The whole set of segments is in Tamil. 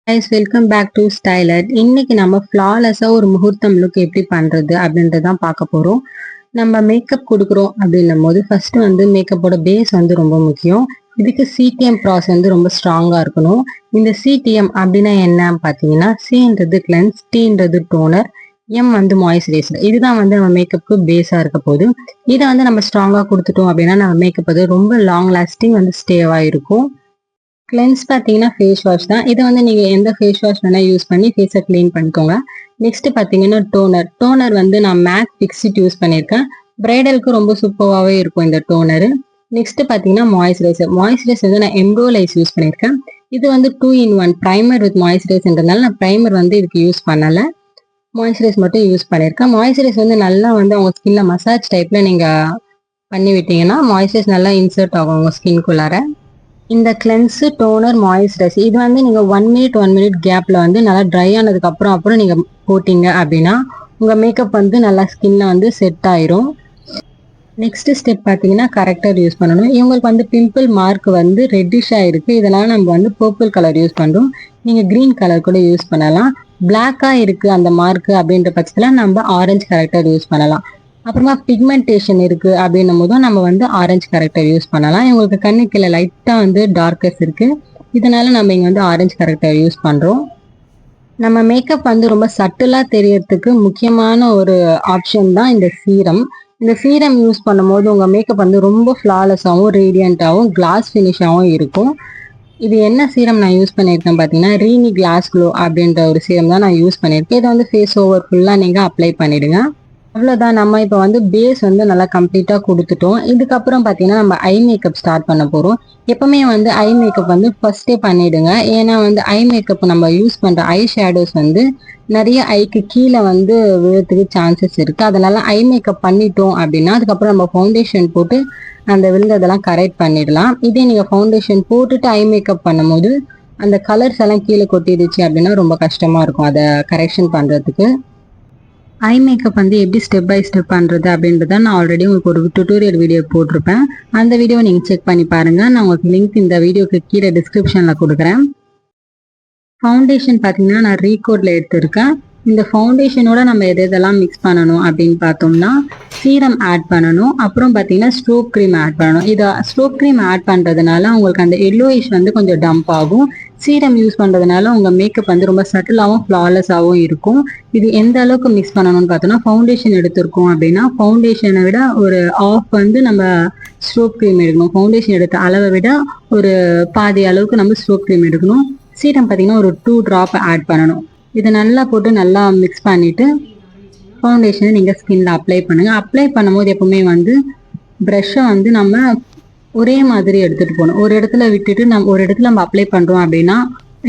Guys welcome back to Styler. இன்னைக்கு நம்ம ஃப்ளாலெஸ்ஸாக ஒரு முகூர்த்தம் லுக் எப்படி பண்ணுறது அப்படின்றதான் பார்க்க போகிறோம். நம்ம மேக்கப் கொடுக்குறோம் அப்படின்னும் போது ஃபர்ஸ்ட் வந்து மேக்கப்போட பேஸ் வந்து ரொம்ப முக்கியம். இதுக்கு சிடிஎம் ப்ராசஸ் வந்து ரொம்ப ஸ்ட்ராங்காக இருக்கணும். இந்த சிடிஎம் அப்படின்னா என்ன பார்த்தீங்கன்னா, சின்றது கிளென்ஸ், டீன்றது டோனர், எம் வந்து மாய்ஸ்சரைசர். இதுதான் வந்து நம்ம மேக்கப்புக்கு பேஸாக இருக்க போது. இதை வந்து நம்ம ஸ்ட்ராங்காக கொடுத்துட்டோம் அப்படின்னா நம்ம மேக்கப் வந்து ரொம்ப லாங் லாஸ்டிங் வந்து ஸ்டேவாக இருக்கும். கிளென்ஸ் பார்த்தீங்கன்னா ஃபேஸ் வாஷ் தான். இதை வந்து நீங்கள் எந்த ஃபேஸ் வாஷ் வேணால் யூஸ் பண்ணி ஃபேஸை க்ளீன் பண்ணிக்கோங்க. நெக்ஸ்ட் பார்த்தீங்கன்னா டோனர் வந்து நான் மேக் ஃபிக்ஸிட் யூஸ் பண்ணியிருக்கேன். பிரைடலுக்கு ரொம்ப சூப்பராகவே இருக்கும் இந்த டோனரு. நெக்ஸ்ட் பார்த்தீங்கன்னா மாய்ஸ்சரைசர் வந்து நான் எம்ப்ரோலைஸ் யூஸ் பண்ணியிருக்கேன். இது வந்து 2 in 1 ப்ரைமர் வித் மாய்ஸ்சரைசர்ன்றதுனால நான் ப்ரைமர் வந்து இதுக்கு யூஸ் பண்ணலை, மாய்ஸ்சரைஸ் மட்டும் யூஸ் பண்ணியிருக்கேன். மாய்ஸ்சரைஸ் வந்து நல்லா வந்து அவங்க ஸ்கின்ல மசாஜ் டைப்பில் நீங்கள் பண்ணி விட்டீங்கன்னா மாய்ஸ்சரைஸ் நல்லா இன்சர்ட் ஆகும் உங்கள் ஸ்கின்குள்ளார. இந்த கிளென்ஸு, டோனர், மாய்ஸ்சரைசர் இது வந்து நீங்கள் 1 minute கேப்பில் வந்து நல்லா ட்ரை ஆனதுக்கு அப்புறம் நீங்கள் போட்டிங்க அப்படின்னா உங்கள் மேக்கப் வந்து நல்லா ஸ்கின்ல வந்து செட் ஆயிரும். நெக்ஸ்ட் ஸ்டெப் பார்த்தீங்கன்னா கரெக்டர் யூஸ் பண்ணணும். இவங்களுக்கு வந்து பிம்பிள் மார்க் வந்து ரெட்டிஷாக இருக்குது, இதெல்லாம் நம்ம வந்து பர்பிள் கலர் யூஸ் பண்ணுறோம். நீங்கள் க்ரீன் கலர் கூட யூஸ் பண்ணலாம். பிளாக்காக இருக்குது அந்த மார்க்கு அப்படின்ற பட்சத்தில் நம்ம ஆரஞ்சு கரெக்டர் யூஸ் பண்ணலாம். அப்புறமா பிக்மெண்டேஷன் இருக்குது அப்படின்னும் போதும் நம்ம வந்து ஆரஞ்சு கரெக்டர் யூஸ் பண்ணலாம். இவங்களுக்கு கண்ணு கீழே லைட்டாக வந்து டார்க்கஸ் இருக்குது, இதனால நம்ம இங்கே வந்து ஆரஞ்சு கரெக்டர் யூஸ் பண்ணுறோம். நம்ம மேக்கப் வந்து ரொம்ப சட்டிலாக தெரியறதுக்கு முக்கியமான ஒரு ஆப்ஷன் தான் இந்த சீரம். இந்த சீரம் யூஸ் பண்ணும்போது உங்கள் மேக்கப் வந்து ரொம்ப ஃப்ளாலெஸ்ஸாகவும் ரேடியண்ட்டாகவும் கிளாஸ் ஃபினிஷாகவும் இருக்கும். இது என்ன சீரம் நான் யூஸ் பண்ணியிருக்கேன் பார்த்தீங்கன்னா, ரீனி கிளாஸ் க்ளோ அப்படின்ற ஒரு சீரம் தான் நான் யூஸ் பண்ணியிருக்கேன். இதை வந்து ஃபேஸ் ஓவர் ஃபுல்லாக நீங்கள் அப்ளை பண்ணிவிடுங்க. அவ்வளோதான், நம்ம இப்போ வந்து பேஸ் வந்து நல்லா கம்ப்ளீட்டாக கொடுத்துட்டோம். இதுக்கப்புறம் பார்த்தீங்கன்னா நம்ம ஐ மேக்கப் ஸ்டார்ட் பண்ண போகிறோம். எப்பவுமே வந்து ஐ மேக்கப் வந்து ஃபர்ஸ்டே பண்ணிவிடுங்க. ஏன்னா வந்து ஐ மேக்கப் நம்ம யூஸ் பண்ணுற ஐ ஷேடோஸ் வந்து நிறைய ஐக்கு கீழே வந்து விழுறதுக்கு சான்சஸ் இருக்குது. அதனால ஐ மேக்கப் பண்ணிட்டோம் அப்படின்னா அதுக்கப்புறம் நம்ம ஃபவுண்டேஷன் போட்டு அந்த விழுந்ததெல்லாம் கரெக்ட் பண்ணிடலாம். இதே நீங்கள் ஃபவுண்டேஷன் போட்டுட்டு ஐ மேக்கப் பண்ணும்போது அந்த கலர்ஸ் எல்லாம் கீழே கொட்டிடுச்சு அப்படின்னா ரொம்ப கஷ்டமாக இருக்கும் அதை கரெக்ஷன் பண்ணுறதுக்கு. ஐ மேக்கப் வந்து எப்படி ஸ்டெப் பை ஸ்டெப் பண்ணுறது அப்படின்றத நான் ஆல்ரெடி உங்களுக்கு ஒரு டுட்டோரியல் வீடியோ போட்டிருப்பேன். அந்த வீடியோவை நீங்கள் செக் பண்ணி பாருங்கள். நான் உங்களுக்கு லிங்க் இந்த வீடியோக்கு கீழே டிஸ்கிரிப்ஷனில் கொடுக்குறேன். ஃபவுண்டேஷன் பார்த்தீங்கன்னா நான் ரீகோடில் எடுத்திருக்கேன். இந்த ஃபவுண்டேஷனோட நம்ம எதெல்லாம் மிக்ஸ் பண்ணணும் அப்படின்னு பார்த்தோம்னா, சீரம் ஆட் பண்ணணும், அப்புறம் பார்த்தீங்கன்னா ஸ்ட்ரோக் க்ரீம் ஆட் பண்ணணும். இதை ஸ்ட்ரோக் க்ரீம் ஆட் பண்ணுறதுனால உங்களுக்கு அந்த எல்லோயிஷ் வந்து கொஞ்சம் டம்ப் ஆகும். சீரம் யூஸ் பண்ணுறதுனால உங்கள் மேக்கப் வந்து ரொம்ப சட்டிலாகவும் ஃப்ளாலெஸ்ஸாகவும் இருக்கும். இது எந்த அளவுக்கு மிக்ஸ் பண்ணணும்னு பார்த்தோம்னா, ஃபவுண்டேஷன் எடுத்திருக்கோம் அப்படின்னா ஃபவுண்டேஷனை விட ஒரு ஆஃப் வந்து நம்ம ஸ்ட்ரோக் க்ரீம் எடுக்கணும். ஃபவுண்டேஷன் எடுத்த அளவை விட ஒரு பாதி அளவுக்கு நம்ம ஸ்ட்ரோக் க்ரீம் எடுக்கணும். சீரம் பார்த்தீங்கன்னா ஒரு 2 drop ஆட் பண்ணணும். இதை நல்லா போட்டு நல்லா மிக்ஸ் பண்ணிவிட்டு ஃபவுண்டேஷனை நீங்கள் ஸ்கின்ல அப்ளை பண்ணுங்கள். அப்ளை பண்ணும்போது எப்பவுமே வந்து ப்ரஷ்ஷை வந்து நம்ம ஒரே மாதிரி எடுத்துகிட்டு போகணும். ஒரு இடத்துல விட்டுட்டு ஒரு இடத்துல நம்ம அப்ளை பண்ணுறோம் அப்படின்னா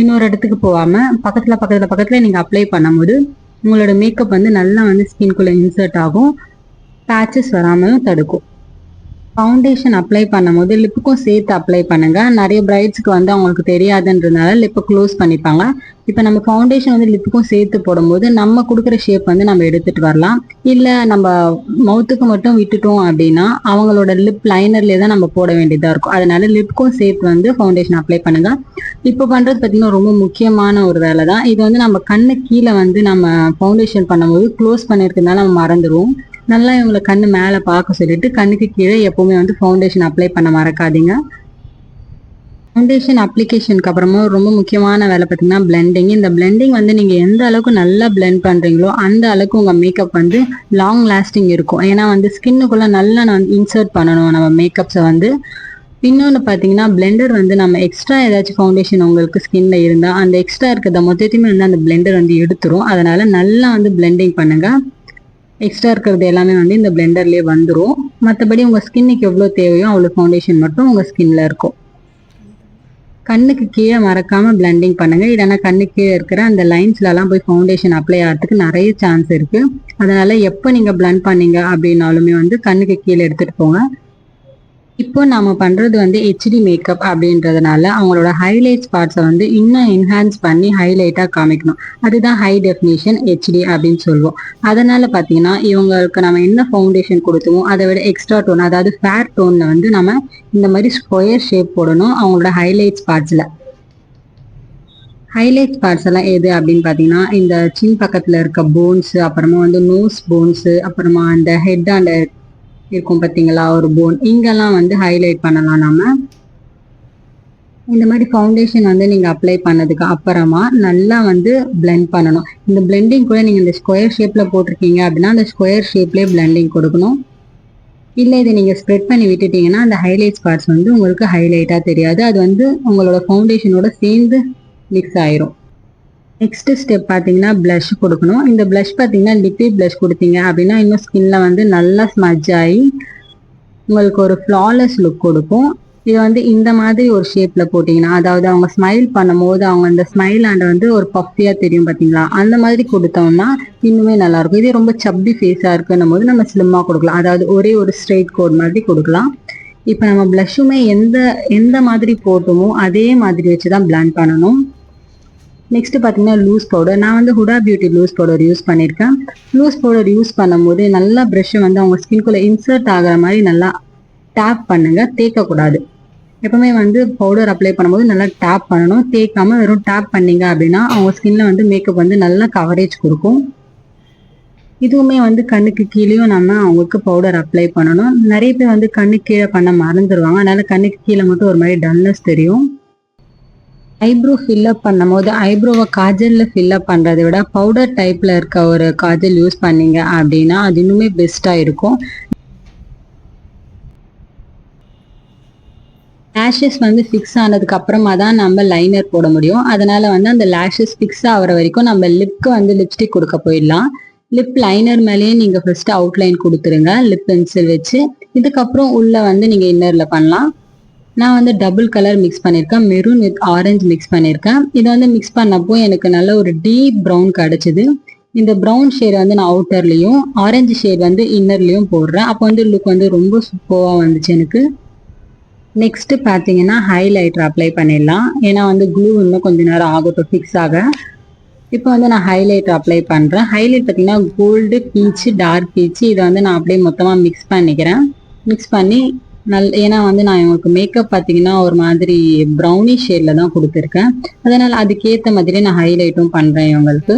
இன்னொரு இடத்துக்கு போகாமல் பக்கத்தில் நீங்கள் அப்ளை பண்ணும்போது உங்களோட மேக்கப் வந்து நல்லா வந்து ஸ்கின்குள்ளே இன்சர்ட் ஆகும், பேச்சஸ் வராமலும் தடுக்கும். ஃபவுண்டேஷன் அப்ளை பண்ணும்போது லிப்புக்கும் சேர்த்து அப்ளை பண்ணுங்க. நிறைய பிரைட்ஸ்க்கு வந்து அவங்களுக்கு தெரியாதுன்றதுனால லிப்பை க்ளோஸ் பண்ணிப்பாங்க. இப்போ நம்ம ஃபவுண்டேஷன் வந்து லிப்புக்கும் சேர்த்து போடும்போது நம்ம கொடுக்குற ஷேப் வந்து நம்ம எடுத்துட்டு வரலாம். இல்லை நம்ம மவுத்துக்கு மட்டும் விட்டுட்டோம் அப்படின்னா அவங்களோட லிப் லைனர்லேயே தான் நம்ம போட வேண்டியதாக இருக்கும். அதனால லிப்புக்கும் சேர்த்து வந்து ஃபவுண்டேஷன் அப்ளை பண்ணுங்க. இப்போ பண்ணுறது பார்த்தீங்கன்னா ரொம்ப முக்கியமான ஒரு வேலை தான். இது வந்து நம்ம கண்ணு கீழே வந்து நம்ம ஃபவுண்டேஷன் பண்ணும்போது க்ளோஸ் பண்ணியிருக்கிறதுனால நம்ம மறந்துடுவோம். நல்லா இவங்களை கண்ணு மேலே பார்க்க சொல்லிட்டு கண்ணுக்கு கீழே எப்பவுமே வந்து ஃபவுண்டேஷன் அப்ளை பண்ண மறக்காதீங்க. ஃபவுண்டேஷன் அப்ளிகேஷனுக்கு அப்புறமா ரொம்ப முக்கியமான வேலை பார்த்தீங்கன்னா பிளெண்டிங். இந்த பிளெண்டிங் வந்து நீங்கள் எந்த அளவுக்கு நல்லா பிளெண்ட் பண்ணுறீங்களோ அந்த அளவுக்கு உங்கள் மேக்கப் வந்து லாங் லாஸ்டிங் இருக்கும். ஏன்னா வந்து ஸ்கின்னுக்குள்ளே நல்லா இன்சர்ட் பண்ணணும் நம்ம மேக்கப்ஸை வந்து. இன்னொன்று பார்த்தீங்கன்னா பிளெண்டர் வந்து நம்ம எக்ஸ்ட்ரா ஏதாச்சும் ஃபவுண்டேஷன் உங்களுக்கு ஸ்கின்ல இருந்தால் அந்த எக்ஸ்ட்ரா இருக்கிறத மொத்தத்தையுமே வந்து அந்த பிளெண்டர் வந்து எடுத்துரும். அதனால நல்லா வந்து பிளெண்டிங் பண்ணுங்கள். எக்ஸ்ட்ரா இருக்கிறது எல்லாமே வந்து இந்த பிளெண்டர்லேயே வந்துடும். மற்றபடி உங்கள் ஸ்கின்னுக்கு எவ்வளோ தேவையோ அவ்வளோ ஃபவுண்டேஷன் மட்டும் உங்கள் ஸ்கின்ல இருக்கும். கண்ணுக்கு கீழே மறக்காமல் பிளெண்டிங் பண்ணுங்கள். இல்லைன்னா கண்ணுக்கு கீழே இருக்கிற அந்த லைன்ஸ்லலாம் போய் ஃபவுண்டேஷன் அப்ளை ஆகிறதுக்கு நிறைய சான்ஸ் இருக்குது. அதனால் எப்போ நீங்கள் பிளெண்ட் பண்ணீங்க அப்படின்னாலுமே வந்து கண்ணுக்கு கீழே எடுத்துகிட்டு போங்க. இப்போ நாம பண்றது வந்து ஹெச்டி மேக்கப் அப்படின்றதுனால அவங்களோட ஹைலைட்ஸ் பார்ட்ஸை வந்து இன்னும் என்ஹான்ஸ் பண்ணி ஹைலைட்டா காமிக்கணும். அதுதான் ஹை டெஃபினிஷன் ஹெச்டி அப்படின்னு சொல்லுவோம். அதனால பார்த்தீங்கன்னா இவங்களுக்கு நம்ம என்ன ஃபவுண்டேஷன் கொடுத்தோமோ அதை விட எக்ஸ்ட்ரா டோன், அதாவது ஃபேர் டோன்ல வந்து நம்ம இந்த மாதிரி ஸ்கொயர் ஷேப் போடணும் அவங்களோட ஹைலைட்ஸ் பார்ட்ஸ்ல. ஹைலைட் பார்ட்ஸ் எல்லாம் எது அப்படின்னு பார்த்தீங்கன்னா, இந்த சின் பக்கத்தில் இருக்க போன்ஸ், அப்புறமா வந்து நோஸ் போன்ஸு, அப்புறமா அந்த ஹெட் அண்ட் இருக்கும் பார்த்தீங்களா ஒரு போன், இங்கெல்லாம் வந்து ஹைலைட் பண்ணலாம் நம்ம. இந்த மாதிரி ஃபவுண்டேஷன் வந்து நீங்கள் அப்ளை பண்ணதுக்கு அப்புறமா நல்லா வந்து பிளெண்ட் பண்ணணும். இந்த பிளெண்டிங் கூட நீங்கள் இந்த ஸ்கொயர் ஷேப்பில் போட்டிருக்கீங்க அப்படின்னா அந்த ஸ்கொயர் ஷேப்லேயே பிளெண்டிங் கொடுக்கணும். இல்லை இதை நீங்கள் ஸ்ப்ரெட் பண்ணி விட்டுட்டீங்கன்னா அந்த ஹைலைட்ஸ் பார்ட்ஸ் வந்து உங்களுக்கு ஹைலைட்டாக தெரியாது. அது வந்து உங்களோட ஃபவுண்டேஷனோட சேர்ந்து மிக்ஸ் ஆயிரும். நெக்ஸ்ட் ஸ்டெப் பார்த்தீங்கன்னா ப்ளஷ் கொடுக்கணும். இந்த ப்ளஷ் பார்த்தீங்கன்னா லிக்விட் ப்ளஷ் கொடுத்தீங்க அப்படின்னா இன்னும் ஸ்கின்ல வந்து நல்லா ஸ்மஜ் ஆகி உங்களுக்கு ஒரு ஃப்ளாலெஸ் லுக் கொடுக்கும். இது வந்து இந்த மாதிரி ஒரு ஷேப்ல போட்டிங்கன்னா, அதாவது அவங்க ஸ்மைல் பண்ணும்போது அவங்க அந்த ஸ்மைல் ஆண்ட வந்து ஒரு பஃபியா தெரியும் பார்த்தீங்களா, அந்த மாதிரி கொடுத்தோம்னா இன்னுமே நல்லா இருக்கும். இதே ரொம்ப சப்பி ஃபேஸா இருக்குன்னும் போது நம்ம ஸ்லிம்மா கொடுக்கலாம். அதாவது ஒரே ஒரு ஸ்ட்ரெயிட் கோட் மாதிரி கொடுக்கலாம். இப்போ நம்ம ப்ளஷ்ஷுமே எந்த மாதிரி போட்டோமோ அதே மாதிரி வச்சு தான் பிளாண்ட் பண்ணணும். நெக்ஸ்ட் பார்த்தீங்கன்னா லூஸ் பவுடர். நான் வந்து Huda Beauty loose powder use பண்ணியிருக்கேன். லூஸ் பவுடர் யூஸ் பண்ணும்போது நல்லா ப்ரஷ்ஷை வந்து அவங்க ஸ்கின்குள்ளே இன்சர்ட் ஆகிற மாதிரி நல்லா டேப் பண்ணுங்க, தேய்க்கக்கூடாது. எப்பவுமே வந்து பவுடர் அப்ளை பண்ணும்போது நல்லா டேப் பண்ணணும், தேய்க்காம வெறும் டேப் பண்ணீங்க அப்படின்னா அவங்க ஸ்கின்ல வந்து மேக்கப் வந்து நல்லா கவரேஜ் கொடுக்கும். இதுவுமே வந்து கண்ணுக்கு கீழேயும் நம்ம அவங்களுக்கு பவுடர் அப்ளை பண்ணணும். நிறைய பேர் வந்து கண்ணுக்கு கீழே பண்ண மறந்துடுவாங்க, அதனால கண்ணுக்கு கீழே மட்டும் ஒரு மாதிரி டல்னஸ் தெரியும். ஐப்ரோ ஃபில்அப் பண்ணும் போது ஐப்ரோவை காஜல்ல ஃபில்அப் பண்றதை விட பவுடர் டைப்ல இருக்க ஒரு காஜல் யூஸ் பண்ணீங்க அப்படின்னா அது இன்னுமே பெஸ்டா இருக்கும். லேஷஸ் வந்து ஃபிக்ஸ் ஆனதுக்கு அப்புறமா தான் நம்ம லைனர் போட முடியும். அதனால வந்து அந்த லேஷஸ் ஃபிக்ஸ் ஆகிற வரைக்கும் நம்ம லிப்க்கு வந்து லிப்ஸ்டிக் கொடுக்க போயிடலாம். லிப் லைனர் மேலேயே நீங்க ஃபர்ஸ்ட் அவுட்லைன் கொடுத்துருங்க லிப் பென்சில் வச்சு. இதுக்கப்புறம் உள்ள வந்து நீங்க இன்னர்ல பண்ணலாம். நான் வந்து டபுள் கலர் மிக்ஸ் பண்ணியிருக்கேன், மெரூன் வித் ஆரஞ்சு மிக்ஸ் பண்ணியிருக்கேன். இதை வந்து மிக்ஸ் பண்ணப்போ எனக்கு நல்ல ஒரு டீப் ப்ரௌன் கிடைச்சிது. இந்த ப்ரௌன் ஷேட் வந்து நான் அவுட்டர்லையும் ஆரஞ்சு ஷேட் வந்து இன்னர்லையும் போடுறேன். அப்போ வந்து லுக் வந்து ரொம்ப சூப்பராக வந்துச்சு எனக்கு. நெக்ஸ்ட் பார்த்தீங்கன்னா ஹைலைட்டர் அப்ளை பண்ணிடலாம். ஏன்னா வந்து க்ளூ இன்னும் கொஞ்ச நேரம் ஆகட்டும் ஃபிக்ஸ் ஆக. இப்போ வந்து நான் ஹைலைட்டர் அப்ளை பண்ணுறேன். ஹைலைட் பார்த்தீங்கன்னா கோல்டு பீச்சு, டார்க் பீச்சு, இதை வந்து நான் அப்படியே மொத்தமாக மிக்ஸ் பண்ணிக்கிறேன். மிக்ஸ் பண்ணி ஏன்னா வந்து நான் உங்களுக்கு மேக்கப் பார்த்தீங்கன்னா ஒரு மாதிரி ப்ரௌனி ஷேடில் தான் கொடுத்துருக்கேன். அதனால் அதுக்கேற்ற மாதிரி நான் ஹைலைட்டும் பண்ணுறேன் இவங்களுக்கு.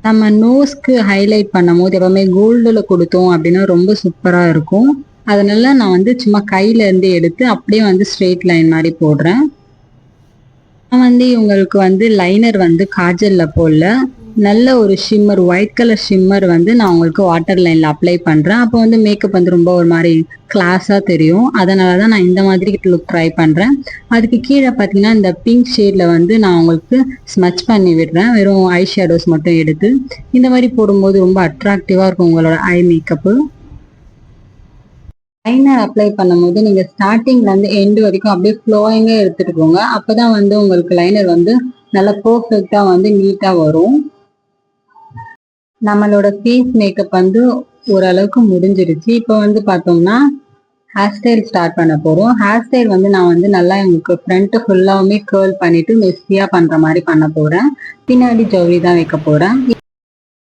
நம்ம நோஸ்க்கு ஹைலைட் பண்ணும் போது எப்பவுமே கோல்டில் கொடுத்தோம் அப்படின்னா ரொம்ப சூப்பராக இருக்கும். அதனால நான் வந்து சும்மா கையில இருந்து எடுத்து அப்படியே வந்து ஸ்ட்ரெயிட் லைன் மாதிரி போடுறேன். நான் வந்து இவங்களுக்கு வந்து லைனர் வந்து காஜல்ல போடல, நல்ல ஒரு ஷிம்மர், ஒயிட் கலர் ஷிம்மர் வந்து நான் உங்களுக்கு வாட்டர் லைன்ல அப்ளை பண்றேன். அப்போ வந்து மேக்கப் வந்து ரொம்ப ஒரு மாதிரி கிளாஸா தெரியும். அதனாலதான் நான் இந்த மாதிரி லுக் ட்ரை பண்றேன். அதுக்கு கீழே பார்த்தீங்கன்னா இந்த பிங்க் ஷேட்ல வந்து நான் உங்களுக்கு ஸ்மச் பண்ணி விடுறேன், வெறும் ஐ ஷேடோஸ் மட்டும் எடுத்து. இந்த மாதிரி போடும்போது ரொம்ப அட்ராக்டிவா இருக்கும் உங்களோட ஐ மேக்கப்பு. லைனர் அப்ளை பண்ணும்போது நீங்க ஸ்டார்டிங்ல இருந்து எண்ட் வரைக்கும் அப்படியே ஃப்ளோயிங்கா எடுத்துட்டு போங்க. அப்பதான் வந்து உங்களுக்கு லைனர் வந்து நல்லா பெர்ஃபெக்டா வந்து நீட்டா வரும். நம்மளோட ஃபேஸ் மேக்கப் வந்து ஓரளவுக்கு முடிஞ்சிருச்சு. இப்போ வந்து பார்த்தோம்னா ஹேர் ஸ்டைல் ஸ்டார்ட் பண்ண போறோம். ஹேர் ஸ்டைல் வந்து நான் வந்து நல்லா உங்களுக்கு ஃப்ரண்ட் ஃபுல்லாவுமே கேர்ள் பண்ணிட்டு மெஸ்ஸியா பண்ற மாதிரி பண்ண போறேன். பின்னாடி ஜவுளி தான் வைக்க போறேன்.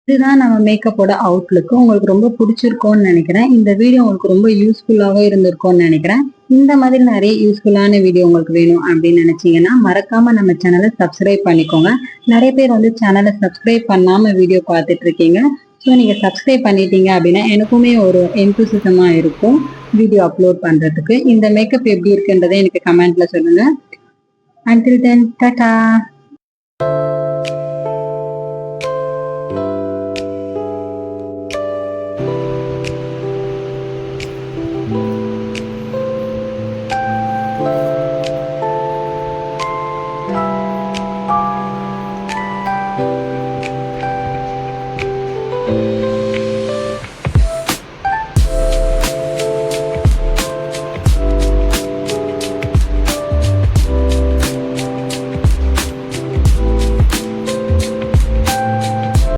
இதுதான் நம்ம மேக்கப்போட அவுட்லுக். உங்களுக்கு ரொம்ப பிடிச்சிருக்கோன்னு நினைக்கிறேன். இந்த வீடியோ உங்களுக்கு ரொம்ப யூஸ்ஃபுல்லாகவே இருந்திருக்கும்னு நினைக்கிறேன். இந்த மாதிரி நிறைய யூஸ்ஃபுல்லான வீடியோ உங்களுக்கு வேணும் அப்படின்னு நினைச்சீங்கன்னா மறக்காம நம்ம சேனலை சப்ஸ்கிரைப் பண்ணிக்கோங்க. நிறைய பேர் வந்து சேனலை சப்ஸ்கிரைப் பண்ணாம வீடியோ பார்த்துட்டு இருக்கீங்க. ஸோ நீங்க சப்ஸ்கிரைப் பண்ணிட்டீங்க அப்படின்னா எனக்குமே ஒரு எந்தூசிசமா இருக்கும் வீடியோ அப்லோட் பண்றதுக்கு. இந்த மேக்கப் எப்படி இருக்குன்றதை எனக்கு கமெண்ட்ல சொல்லுங்க. Until then, ta-ta!